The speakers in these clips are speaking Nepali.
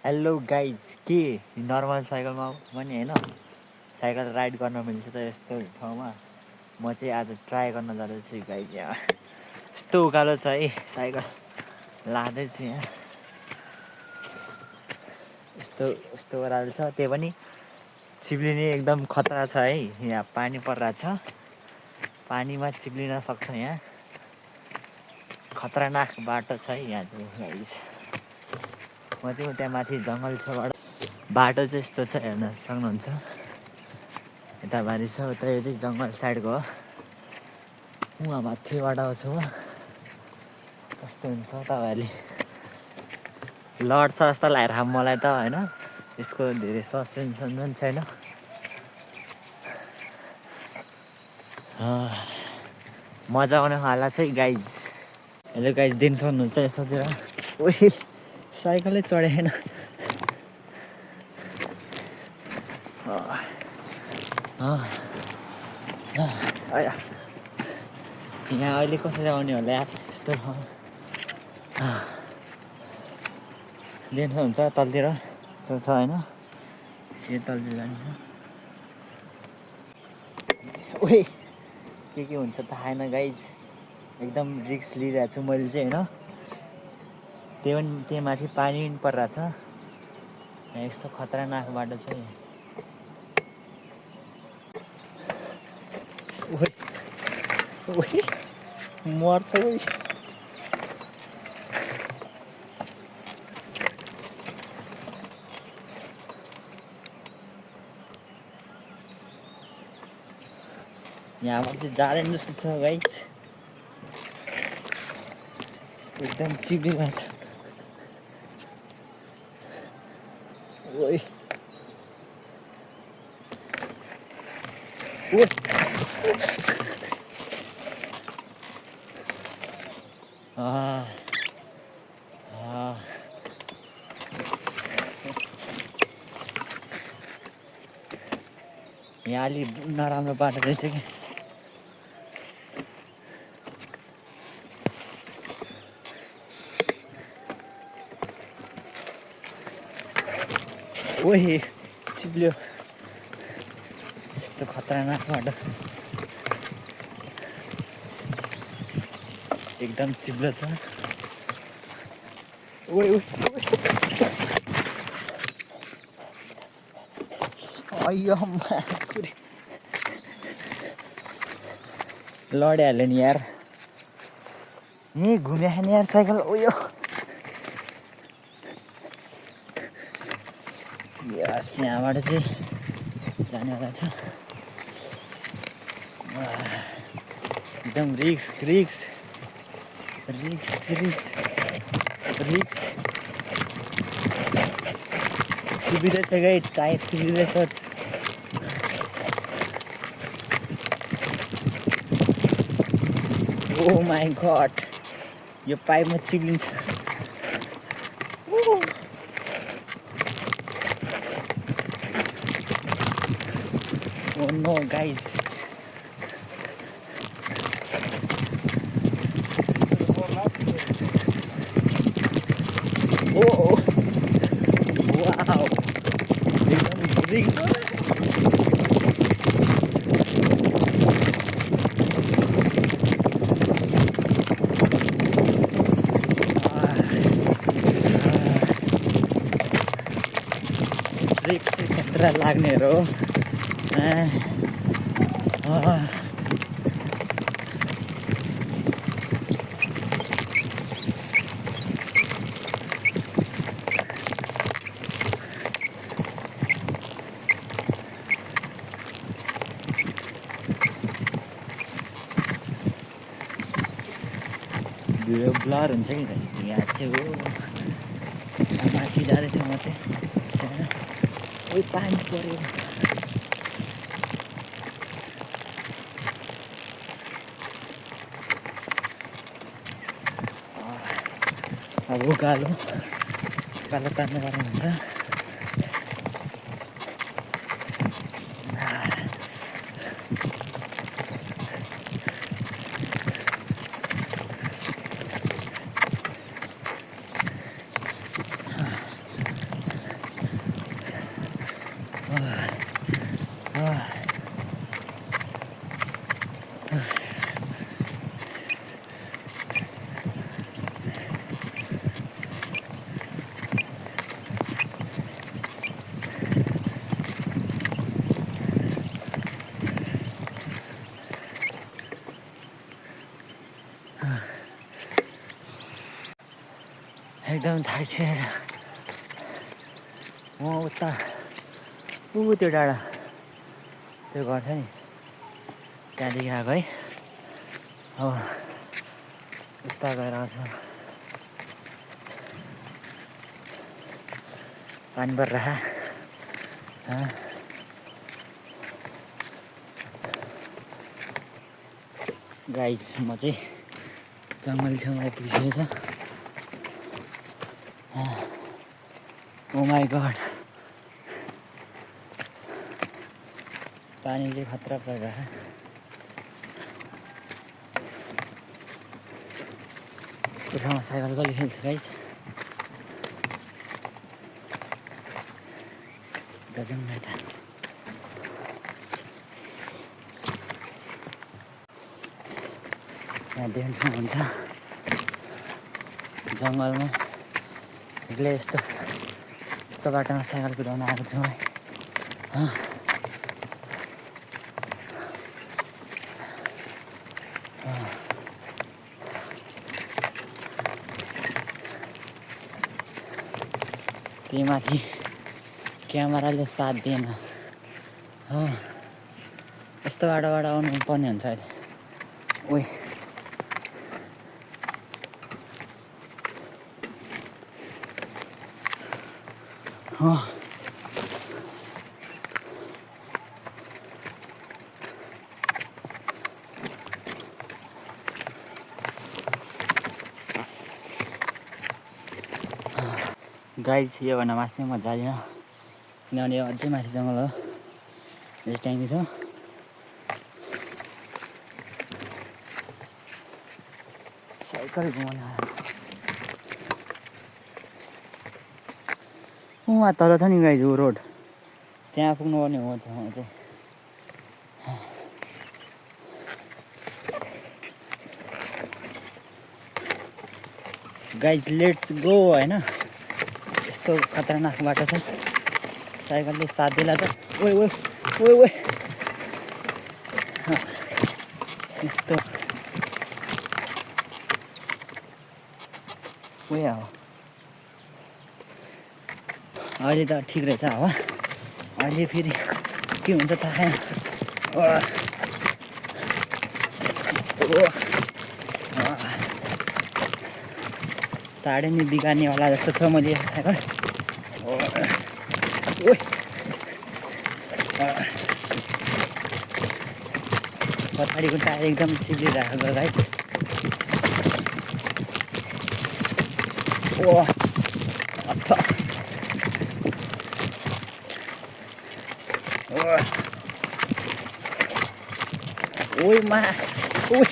हेलो गाइज के नर्मल साइकलमा पनि होइन साइकल राइड गर्न मिल्छ त यस्तो ठाउँमा। म चाहिँ आज ट्राई गर्न जाँदैछु गाइज। यहाँ यस्तो उकालो छ है, साइकल लाँदैछु यहाँ। यस्तो यस्तो ओह्रालो छ, त्यो पनि चिप्लिने एकदम खतरा छ है। यहाँ पानी परिरहेछ, पानीमा चिप्लिन सक्छ। यहाँ खतरनाक बाटो छ है यहाँ चाहिँ गाइज। म चाहिँ त्यहाँ माथि जङ्गल छबाट बाटो चाहिँ यस्तो छ, हेर्न सक्नुहुन्छ। यता बारी छ, उता यो चाहिँ जङ्गल साइडको हो। उहाँ माथिबाट आउँछु म। कस्तो हुन्छ तपाईँहरूले लड्छ जस्तो लागेर मलाई त होइन। यसको धेरै सस्पेन्सन पनि छैन। मजा आउने वाला चाहिँ गाइज। हेलो गाइज, दिन सक्नुहुन्छ यस्तोतिर। ओइ साइकलै चढेन। यहाँ अहिले कसरी आउने होला यार, यस्तो देख्नु हुन्छ तलतिर यस्तो छ होइन। तलतिर जान्छ। ओइ के हुन्छ थाहा छैन गाइज। एकदम रिक्स लिइरहेको छु मैले चाहिँ होइन। त्यही माथि पानी पनि परिरहेछ। यस्तो खतरनाक बाटो छ। ओइ मर्छ ओइ। यहाँबाट चाहिँ जाँदैन जस्तो छ गाइज। एकदम चिप्लिरहेछ। ओइ यहाँ अलि नराम्रो बाटो रहेछ कि। ओइ चिप्ल्यो, यस्तो खतरनाक बाटो। एकदम चिप्लो छ। ओइ लडिहाल्यो नि यार। नि घुम्यो नि यार साइकल। उयो यस, यहाँबाट चाहिँ जानेवाला छ। एकदम रिक्स रिक्स रिक्स रिक्स रिक्स। चिप्लिँदैछ guide, tyre चिप्लिँदैछ। Oh my God, यो पाइपमा चिप्लिन्छ। Oh know guys. Oh wow, एकदम रिक्स। रिक्स चाहिँ खतरा लाग्नेहरू हो। भिडियो ब्लर हुन्छ कि यहाँ चाहिँ हो। माथि जाँदै थियो म चाहिँ। ओइ पानी पऱ्यो। अब उकालो तान्नु पर्ने हुन्छ। एकदम थाकिसकेर म उता त्यो डाँडा त्यो घर छ नि त्यहाँदेखि आएको है। अब उता गएर आउँछ पानी परिरह गाइस म चाहिँ जङ्गल छेउमा आइपुगिसकेको छ। ओ माई गड पानी चाहिँ खतरा परिरह। यस्तो ठाउँमा साइकल कसले खेल्छ गाइस। गजब यता यहाँ देख्न सक्नुहुन्छ जङ्गलमा एक्लै यस्तो बाटोमा साइकल कुदाउन आएको छु है। त्यही माथि क्यामेराले साथ दिएन। यस्तो बाटोबाट आउनु पर्ने हुन्छ अहिले। ओइ गाइस योभन्दा माथि चाहिँ म जाँदिनँ किनभने यो अझै माथि जङ्गल हो। यस टाइम छ साइकल घुमाउनु उहाँ तल छ नि गाइस हो रोड त्यहाँ पुग्नुपर्ने हो चाहिँ गाइस लेट्स गो होइन। यस्तो खतरनाक बाटो छ साइकलले साथ दिला त ओइ ओइ ओइ ओइ यस्तो ओइ हो अहिले त ठिक रहेछ हावा। अहिले फेरि के हुन्छ थाहा छैन। साडे नि बिगार्नेवाला जस्तो छ मैले खाएको। पछाडिको टायर एकदम चिप्लिरहेको गाइस। ओइ मा ओइ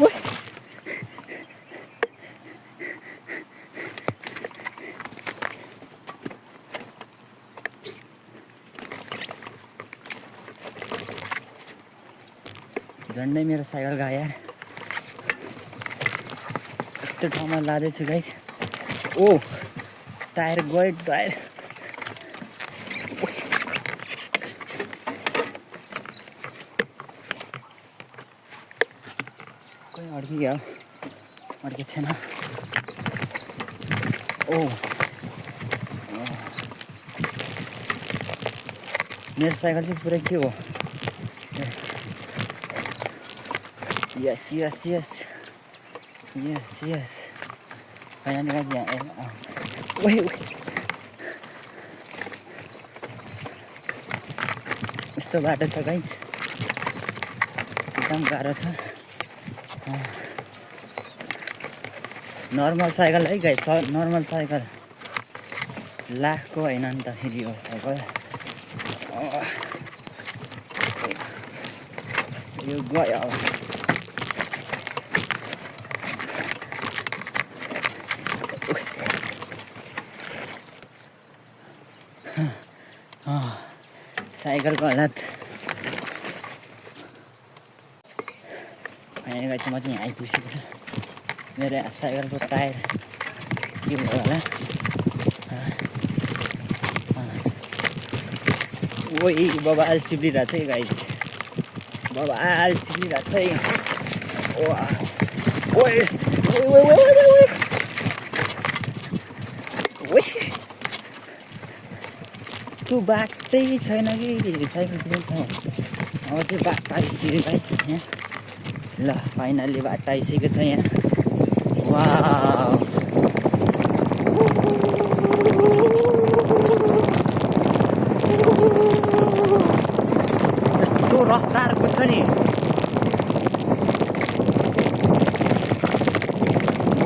ओइ झन्डै मेरो साइकल गयो यार। यस्तो ठाउँमा लाँदैछु गाइस। ओ टायर गयो टायर। कोही अड्कियो अड्केको छैन। ओ मेरो साइकल चाहिँ पुरै के हो। यस यस यस यस यस फाइनली गाइस ओइ यस्तो बाटो छ गाइस एकदम गाह्रो छ। नर्मल साइकल है गाइस नर्मल साइकल लाखको होइन नि त फेरि हो साइकल। यो गयो साइकलको हालत फाइनली गाइस म चाहिँ यहाँ आइपुगेको छु मेरो साइकलको टायर के भयो होला ओइ बबाल चिप्लिरहेको छ है गाइस बबाल चिप्लिरहेको छ है ओइ त्यो बाटै छैन कि साइकल कुदाउनु अब चाहिँ बाटो आइसक्यो गाइस यहाँ ल फाइनल्ली बाटो आइसकेको छ यहाँ वाउ यस्तो रफ्तारको छ नि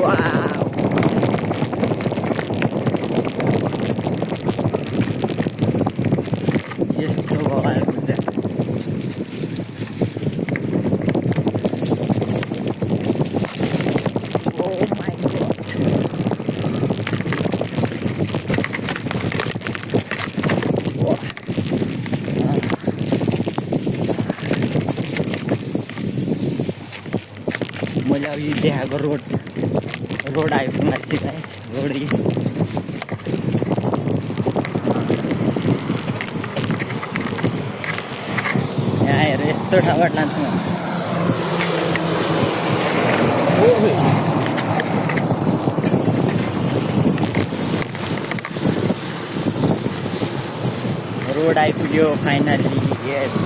वाउ यस्तो बबाल कुद्दा मैले अब यो देखाएको रोड आइपुग्नु चाहिँ रोड यहाँ हेर यस्तो ठाउँबाट लान्छु म रोड आइपुग्यो फाइनल्ली यस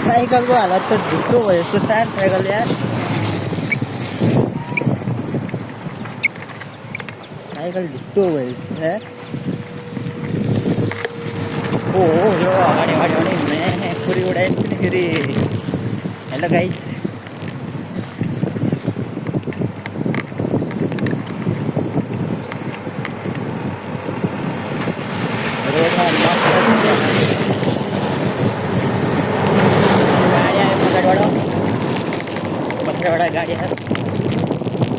साइकलको हालत त ढुक्क भयो यस्तो सार साइकल यार साइकल ढुक्क भयो यस्तो यार हो यो अगाडि खुरी उडायो पनि फेरि हेलो गाइस रोडमा पछाडिबाट गाडी आयो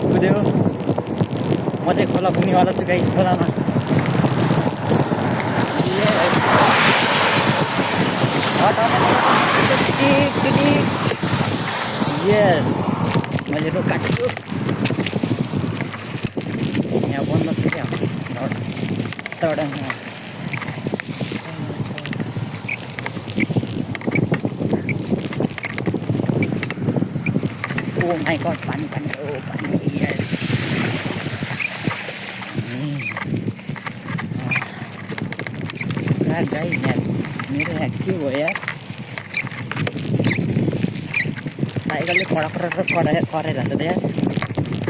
कुद्यो म चाहिँ खोला पुग्नेवाला छु गाइस खोलामा यस मैले रोड काट्छु यहाँ बन्द छ क्या ओ माई गॉड पानी ओ पानी यस यार गाइस यार मेरो यहाँ के भयो यार साइकलले कराइरहेको छ त यार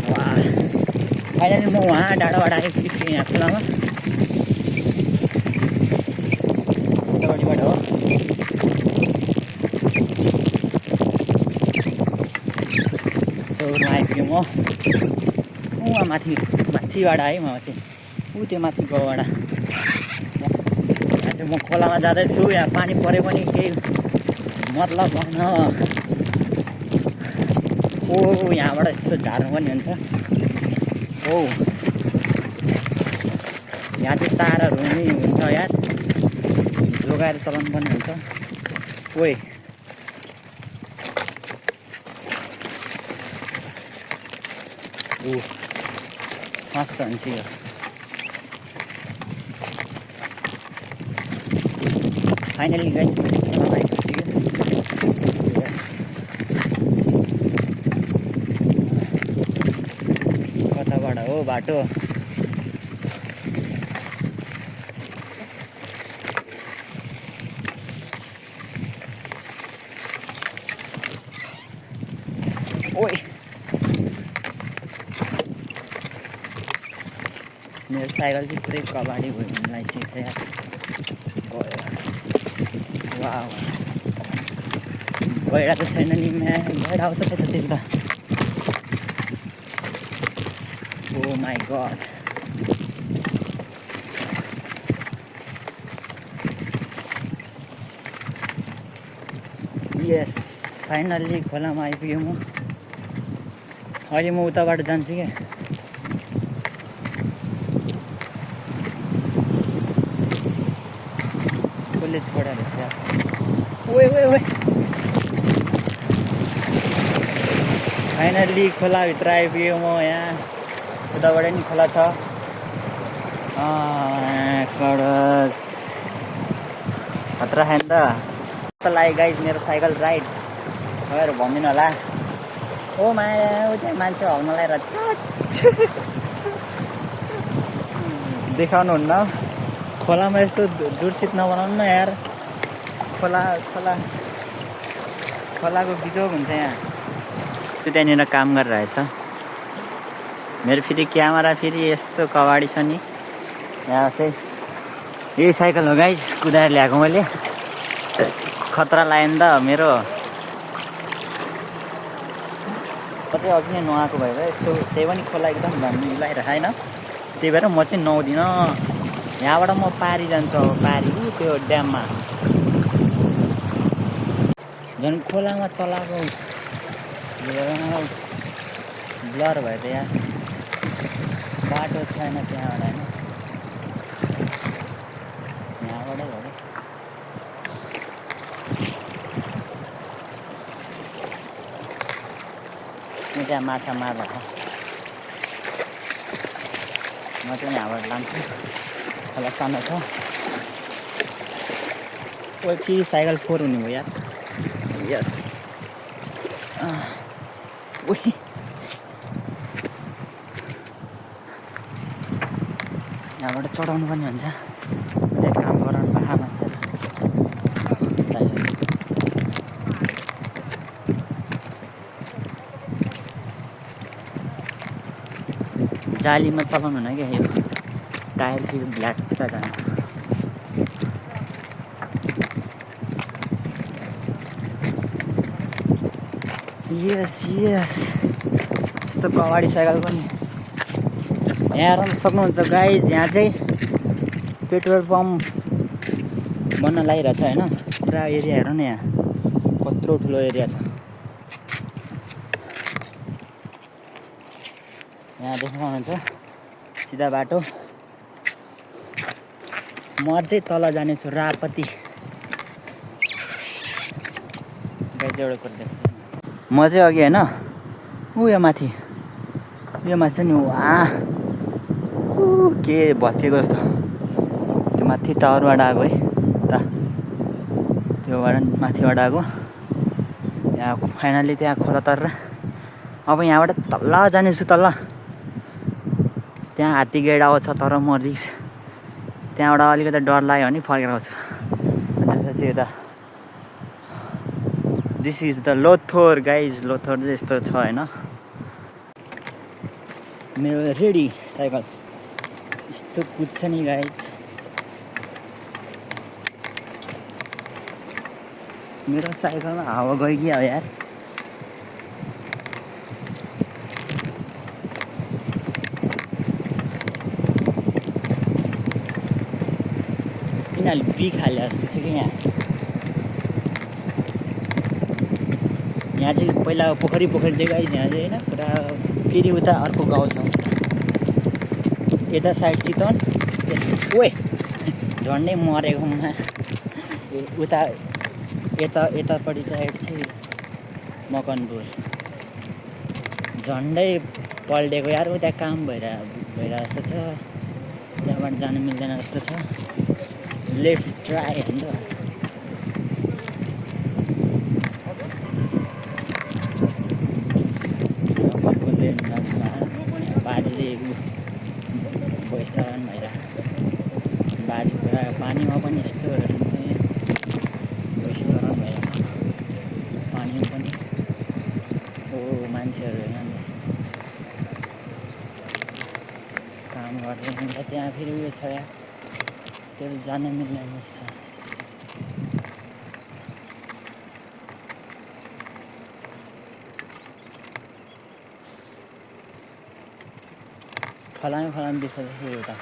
वाह फाइनली म वहाँ डाँडाबाट आइपुगेछु यहाँ खोलामा उतापट्टिबाट हो चौरमा आइपुग्यो म उहाँ माथिबाट आएँ म चाहिँ त्यो माथि गाउँबाट यहाँ चाहिँ म खोलामा जाँदैछु यहाँ पानी परे पनि केही मतलब भएन ओ यहाँबाट यस्तो झार्नु पनि हुन्छ ओ यहाँ चाहिँ तारहरू पनि हुन्छ यार जोगाएर चलाउनु पनि हुन्छ ओइ फस्छ हुन्छ यो फाइनली गाइस कताबाट हो बाटो ओइ मेरो साइकल चाहिँ पुरै कबाडी भयो लाइसेन्स छ यार वाह गैडा त छैन नि गैडा आउँछ त्यतातिर त ओ माई गड यस फाइनल्ली खोलामा आइपुगेँ म अहिले म उताबाट जान्छु क्या कसले छोडेर रहेछ यार। ओए ओए ओए फाइनल्ली खोलाभित्र आइपुगेँ म यहाँ। उताबाट नि खोला छ। खतरा खायो नि त। कस्तो लाग्यो गाइज मेरो साइकल राइड? तपाईँहरू भनिदिनु होला। ओ माया त्यहाँ मान्छे हल्न लगाएर देखाउनुहुन्न। खोलामा यस्तो दूषित नबनाउनु न यार। खोलाको बिजोग हुन्छ यहाँ। त्यो त्यहाँनिर काम गरेर रहेछ। मेरो फेरि क्यामेरा फेरि यस्तो कबाडी छ नि। यहाँ चाहिँ यही साइकल हो गाइस, कुदाएर ल्याएको मैले। खतरा लाग्यो नि त मेरो। म चाहिँ अघि नै नुहाएको भएर यस्तो, त्यही पनि खोला एकदम झन् मिलाइरहेको होइन। त्यही भएर म चाहिँ नुहाउँदिनँ। यहाँबाट म पारी जान्छु अब, पारी त्यो ड्याममा। झन् खोलामा चलाएको ब्लर भयो त यहाँ। बाटो छैन त्यहाँबाट होइन, यहाँबाटै हो। म त्यहाँ माछा मार्छ, म चाहिँ यहाँबाट लान्छु। खोला सानो छ। कोही फेरि साइकल फोहोर हुने भयो यार। यस उही यहाँबाट चढाउनु पनि हुन्छ। त्यहाँ काम गराउनु पाखा मान्छे जालीमा चलाउनु हुन क्या। यो टायर फेरि ब्ल्याक जान्छ। यस यस यस्तो कबाडी साइकल पनि यहाँ हेर्न सक्नुहुन्छ गाइज। यहाँ चाहिँ पेट्रोल पम्प बन्न लागिरहेछ होइन। पुरा एरिया हेर न, यहाँ कत्रो ठुलो एरिया छ। यहाँ देख्न सक्नुहुन्छ सिधा बाटो। म अझै तल जानेछु रापती। गाइज एउटा कुरा देख्छ, म चाहिँ अघि होइन यो माथि छ नि। के भत्किएको जस्तो त्यो माथि टावरबाट आएको है त, त्योबाट माथिबाट आएको। यहाँ फाइनल्ली त्यहाँ खोला तरेर अब यहाँबाट तल्ल जानेछु। तल्ल त्यहाँ हात्ती गेडा आउँछ, तर म रिक्स त्यहाँबाट अलिकति डर लाग्यो भने फर्केर आउँछु। त्यसपछि यता this is the Lothar guys. Lothar चाहिँ यस्तो छ होइन। मेरो रेडी साइकल यस्तो कुद्छ नि गाइज। मेरो साइकलमा हावा गयो कि अब यार। किनभने बिखाले जस्तो छ कि यहाँ चाहिँ पहिला पोखरी थियो गाइज। यहाँ चाहिँ होइन पुरा। फेरि उता अर्को गाउँ छ, यता साइड चितवन। ओए झन्डै मरेकोमा उता यतापट्टि साइड चाहिँ मकनपुर। झन्डै पल्टेको यार। उता काम भइरहेको जस्तो छ, त्यहाँबाट जानु मिल्दैन जस्तो छ। लेट्स ट्राई होइन। बाजे चाहिँ भइसरण भइरहेको। बाजे पुरा पानीमा पनि यस्तो भइसरण भइरहेको। पानीमा पनि मान्छेहरू होइन काम गर्दै हुन्छ। त्यहाँ फेरि उयो छ यार, त्यो जान मिल्ने जस्तो छ। फलामे बिर्सेको एउटा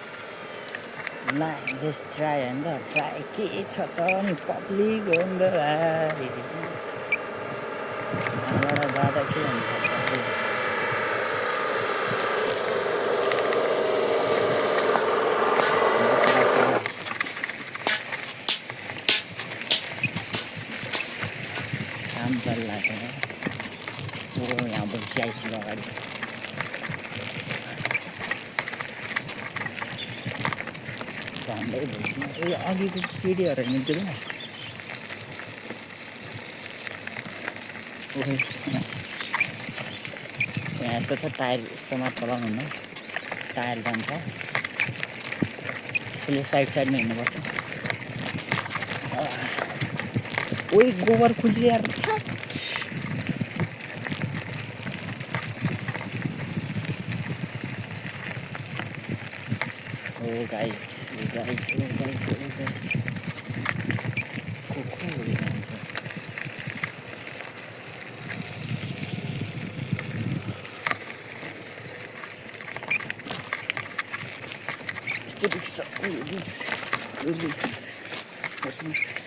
ल जस्ट ट्राई होइन त। ट्राई के छ त नि पब्लिक हो नि त भाइ। यहाँबाट जाँदा के हुन्छ आइसक्यो अगाडि झन्डै भइसक्यो ए अघिको केटीहरू हेर्नु त्यो यहाँ यस्तो छ टायर यस्तोमा चलाउनुहुन्न टायर जान्छ त्यसैले साइडमा हिँड्नुपर्छ ओइ गोबर खुल्यो यार Oh guys, oh guys, oh guys, oh guys. Cool. Relax.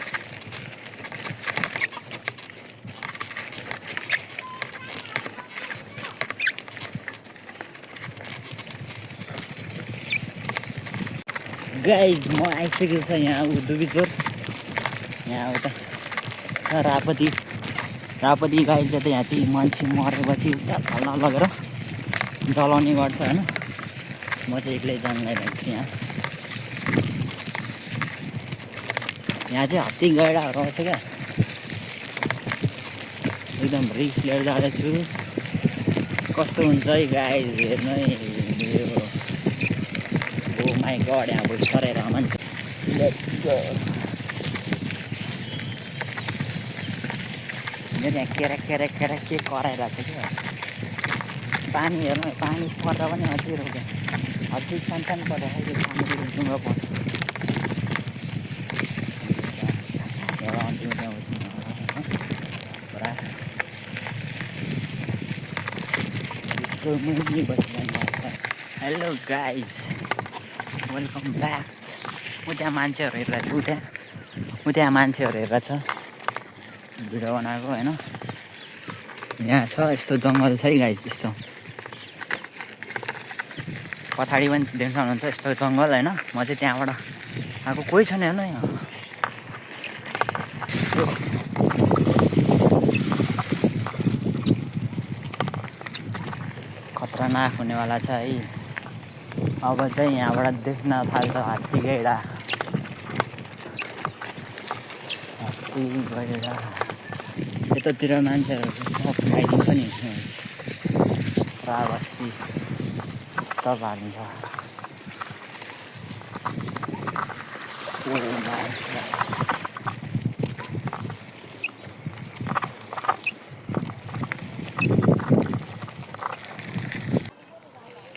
Guys म आइसकेको छ यहाँ दुबीचोर यहाँ उता रापती गाइज चाहिँ यहाँ चाहिँ मान्छे मरेपछि उता थल्ला लगेर जलाउने गर्छ होइन म चाहिँ एक्लै जान लागिरहेको छु यहाँ चाहिँ हात्ती गैडाहरू आउँछ क्या एकदम रिक्स लिएर जाँदैछु कस्तो हुन्छ है गाइज हेर्नु है माइ गड यहाँ भोइस सरेर मान्छे मेरो यहाँ केरा के कराइरहेको छ क्या पानी हेर्नु पानी पर्दा पनि अझै रोक्यो अझै सानो पर्दा यो पानीतिर डुङ्गा पर्छ हेलो गाइज वेलकम ब्याक म त्यहाँ मान्छेहरू हेरिरहेको छु त्यहाँ मान्छेहरू हेरिरहेको छ भिडियो बनाएको होइन यहाँ छ यस्तो जङ्गल छ है गाइस यस्तो पछाडि पनि देख्न सक्नुहुन्छ यस्तो जङ्गल होइन म चाहिँ त्यहाँबाट आएको कोही छैन हेर्नु यहाँ खतरनाक हुनेवाला छ है अब चाहिँ यहाँबाट देख्न थाल्छ हात्ती गैडा यतातिर मान्छेहरू सब खाइदिन्छ नि पुरा बस्ती यस्तो हालिन्छ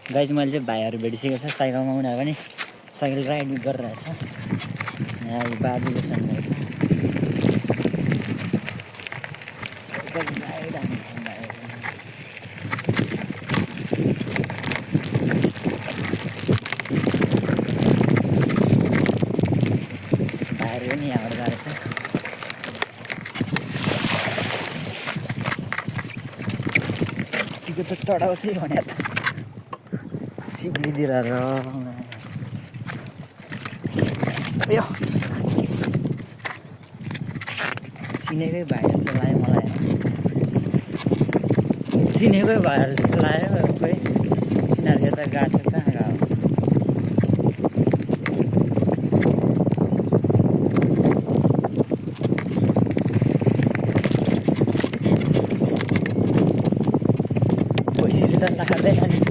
गाइज मैले चाहिँ भाइहरू भेटिसकेको छ साइकलमा उनीहरू पनि साइकल राइड गरिरहेछ यहाँ बाजेको सँगै छ साइकल राइड भाइहरू पनि यहाँबाट जाँदैछ त्यो त चढाउँछ भने त सिक्लिदिएर यो चिनेकै भाइ जस्तो लाग्यो मलाई चिनेकै भाइहरू जस्तो लाग्यो खोइ यिनीहरू यता गएको छ कहाँ गएको पैसीले त लाग्दैन नि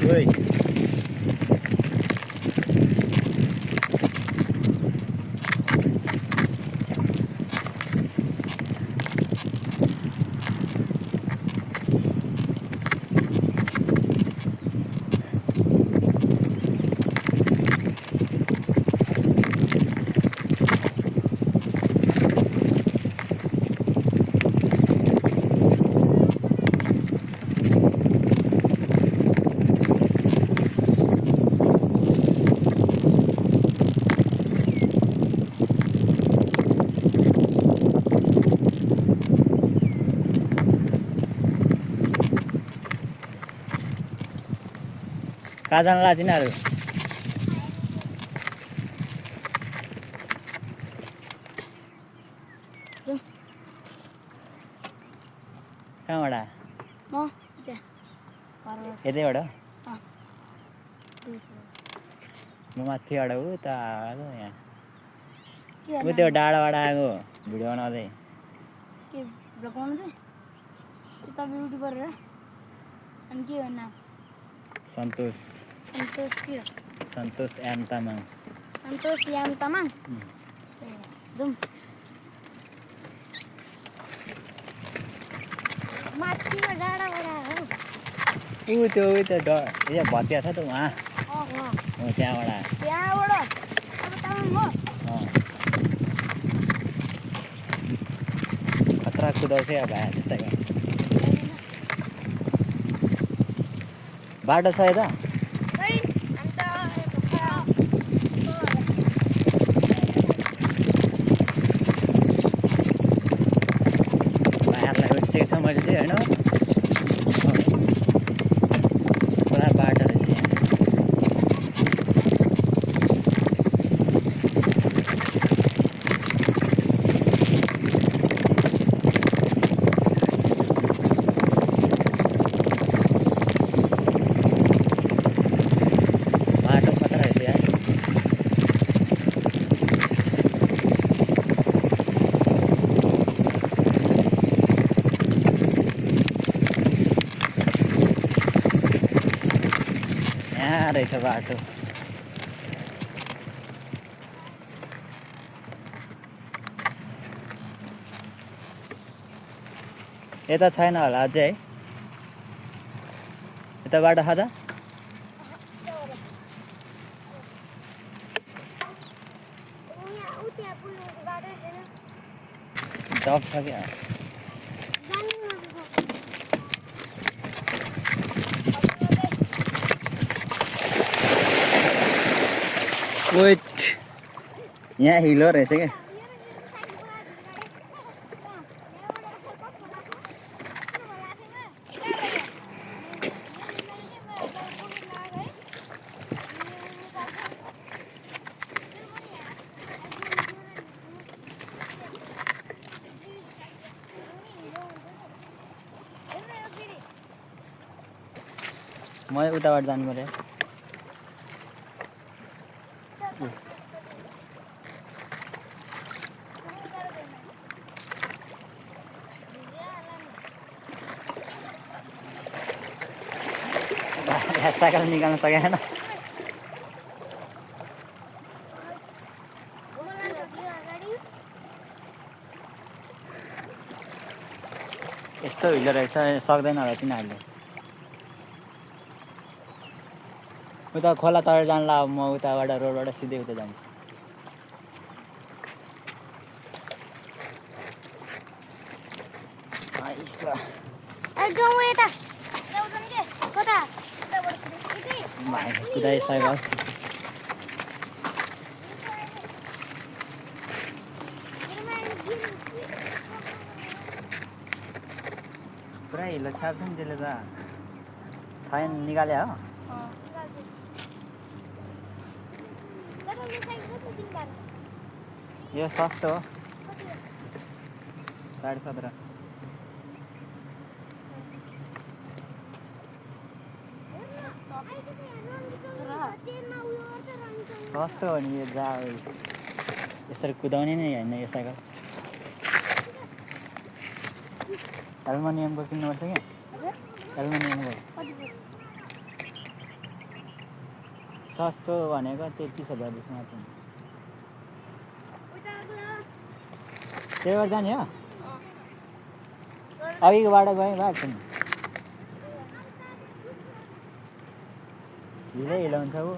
Oi. कहाँ जानला तिनीहरू कहाँबाट यतैबाट म माथिबाट उता आएको यहाँ ऊ त्यो डाँडाबाट आएको भिडियो बनाउँदै के भ्लग बनाउँदै तपाईँ युट्युब गरेर अनि के हो नाम सन्तोष सन्तोष के सन्तोष याम तामाङ सन्तोष याम तामाङ जाउँ माथिमा डाँडाबाट हो ऊ त्यो भतिया छ त उहाँ हो त्यहाँबाट अब तामाङ हो खतरा कुदाउँछ अब भाइ त्यसैको बाटो छ यता भाइहरूलाई उठिसकेको छ मैले चाहिँ होइन पुरा बाटो रहेछ यहाँ रहेछ बाटो यता छैन होला अझै है यता बाटो छ त डप छ क्या वेट यहाँ हिलो रहेछ क्या म उताबाट जानु पर्यो साइकल निकाल्न सकेन यस्तो हिलो रहेछ सक्दैन होला तिनीहरूले उता खोला तर जान्ला अब म उताबाट रोडबाट सिधै उता जान्छु कुदाइ साइकल पुरा हिलो छाप्छ नि त्यसले त छैन निकाले हो यो सस्तो हो 17.5 सस्तो हो नि यो जा यसरी कुदाउने नै होइन यो साइकल एल्युमिनियमको किन्नुपर्छ क्या एल्युमिनियमको सस्तो भनेको 33,000 मात्र त्यही भएर जाने हो अघिको बाटो गएँ भएको छैन हिलै हिलो हुन्छ ऊ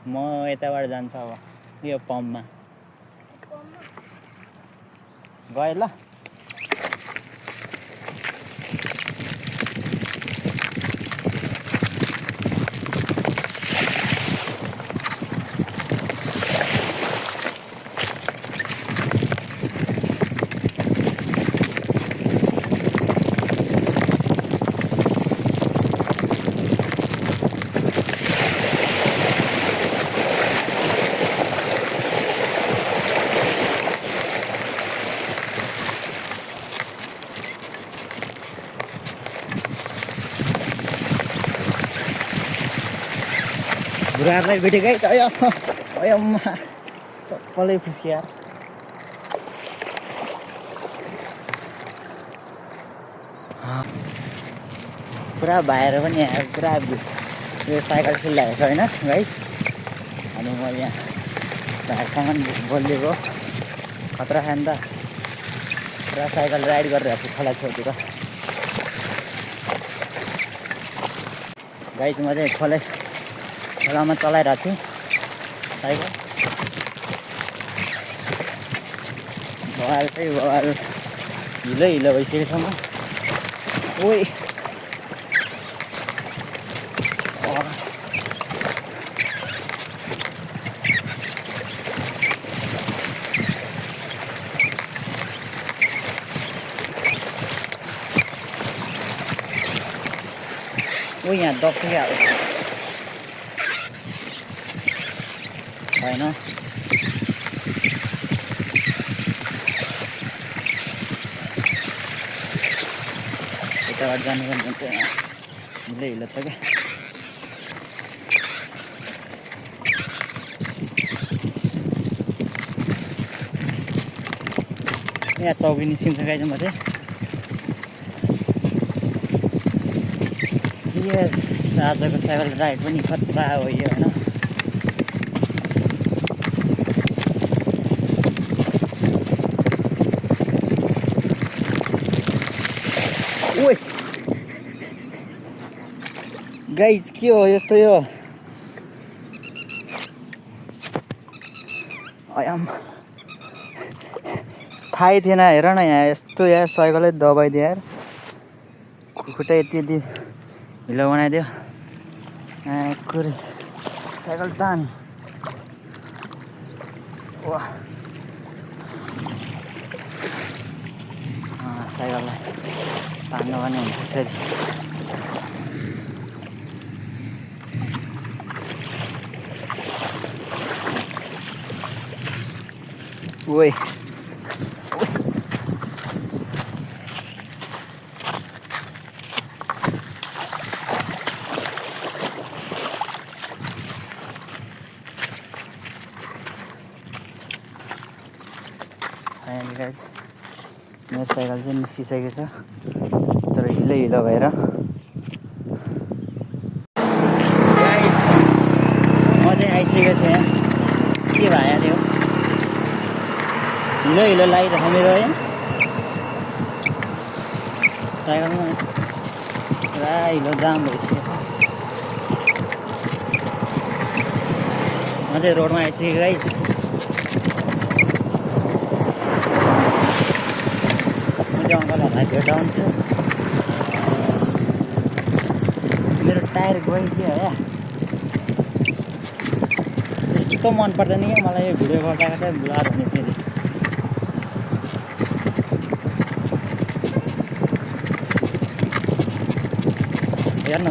म यताबाट जान्छु अब यो पम्पमा गएँ ल बुढाहरूलाई भेटेको है त अयम्मा चप्पलै फुस्क्यो यार। पुरा भाइहरू पनि यहाँ पुरा यो साइकल खेलिरहेको छ होइन गाइस। अनि म यहाँ भाइसँग बोलिदिएको खतरा खायो नि त। पुरा साइकल राइड गरिरहेको छु खोला छेउतिर। गाइस म चाहिँ खोलामा चलाइरहेको छु साइकल। बवाल हिलो भइसकेको छ म। ओइ यहाँ दक्छ क्या होइन। यताबाट जानुपर्ने हुन्छ यहाँ हिलो छ क्या। यहाँ चौकी निस्किन्छ गाइज म चाहिँ। यस आजको साइकल राइड पनि खतरा हो यो होइन। ओइ गाइज के हो यस्तो यो थाहै थिएन। हेर न यहाँ यस्तो यार साइकलै दबाइदियो यार। खुट्टा यति हिलो बनाइदियो। कुरे साइकल तान वाह साइकललाई तान्नु पनि हुन्छ यसरी। ओइ गाइस मेरो साइकल चाहिँ निस्किसकेको छ तर हिलो भएर। गाइस म चाहिँ आइसकेको छु यहाँ। के भयो त्यो हिलो लागिरहेछ मेरो है साइकलमा। पुरा हिलो जाम भइसकेको छ। म चाहिँ रोडमा आइसकेको गाइस। अङ्कलहरूलाई भेटाउँछु। मेरो टायर गयो कि हो यस्तो मन पर्दैन क्या मलाई यो भिडियो गर्दा चाहिँ बुला भने फेरि। हेर्न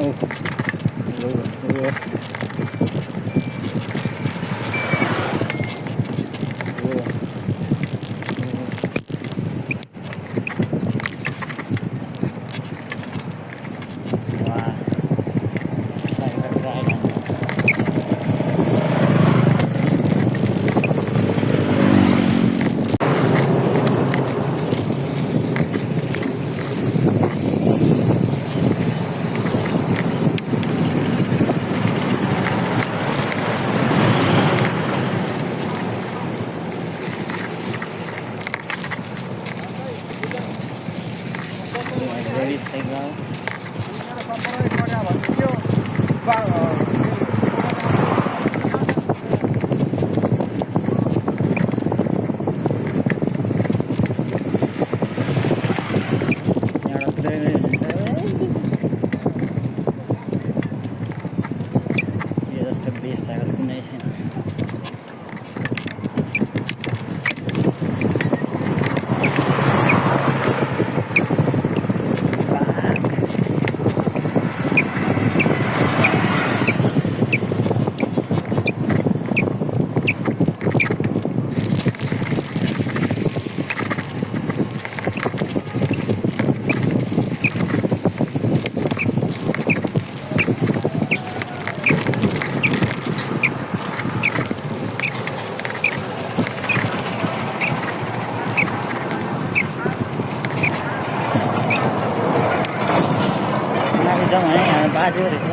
जाउँ है यहाँ बाजे रहेछ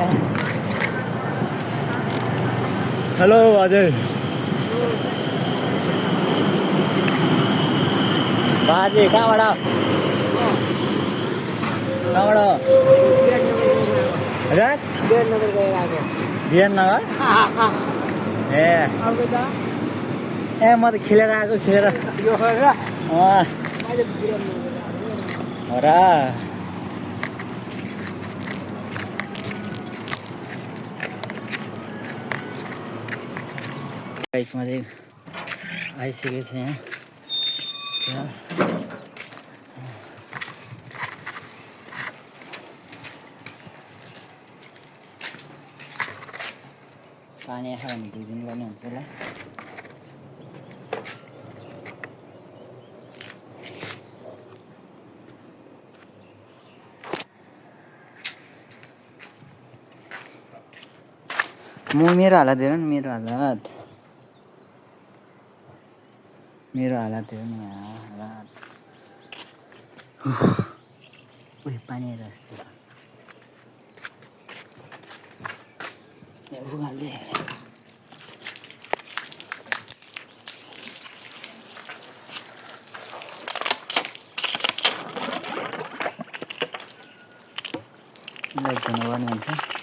हेलो हजुर बाजे कहाँबाट हजुर बिहाननगर ए म त खेलेर आएको खेलेर हो र गाइसमा चाहिँ आइसकेको छ यहाँ पानी आयो भने धुइदिनु पर्ने हुन्छ होला मेरो हालत हेर न मेरो हालत हेर न हालत उयो पानी आएर जस्तो हाल्दै लाइट हुनुपर्ने हुन्छ